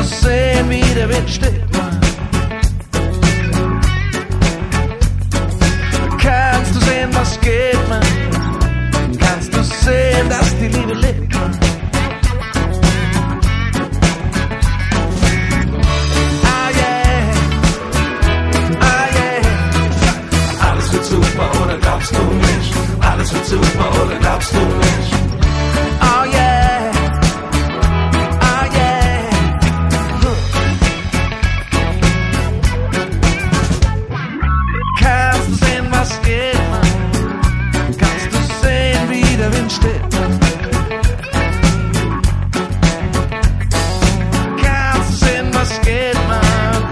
sehen, wie der Wind steht, Mann. Kannst du sehen, was geht, Mann. Kannst du sehen, dass die Liebe lebt, Mann. Ah yeah, ah yeah. Alles wird super, oder glaubst du nicht? Alles wird super, oder glaubst du nicht? Oh yeah, oh yeah. Kannst du sehen, was geht, Mann? Kannst du sehen, wie der Wind steht, Mann? Kannst du sehen, was geht, Mann?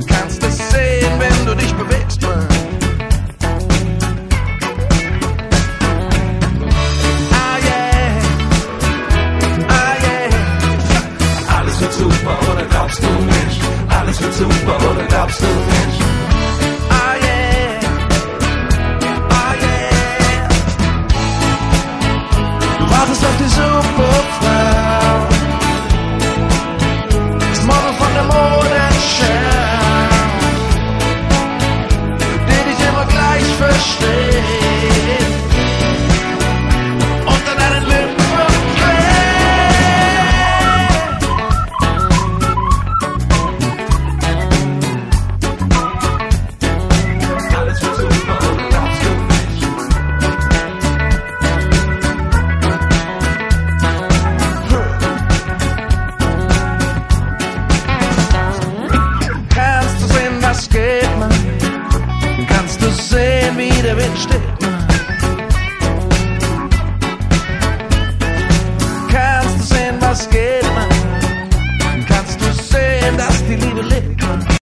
Kannst du sehen, wenn du dich bewegst, Mann? Super, oder glaubst du nicht? Alles wird super, oder glaubst du nicht? Ah yeah, ah yeah. Du wartest auf die Superfrau, das Model von der Modenschau, die dich immer gleich versteht und an deinen Lippen geht, Mann. Kannst du sehen, wie der Wind steht?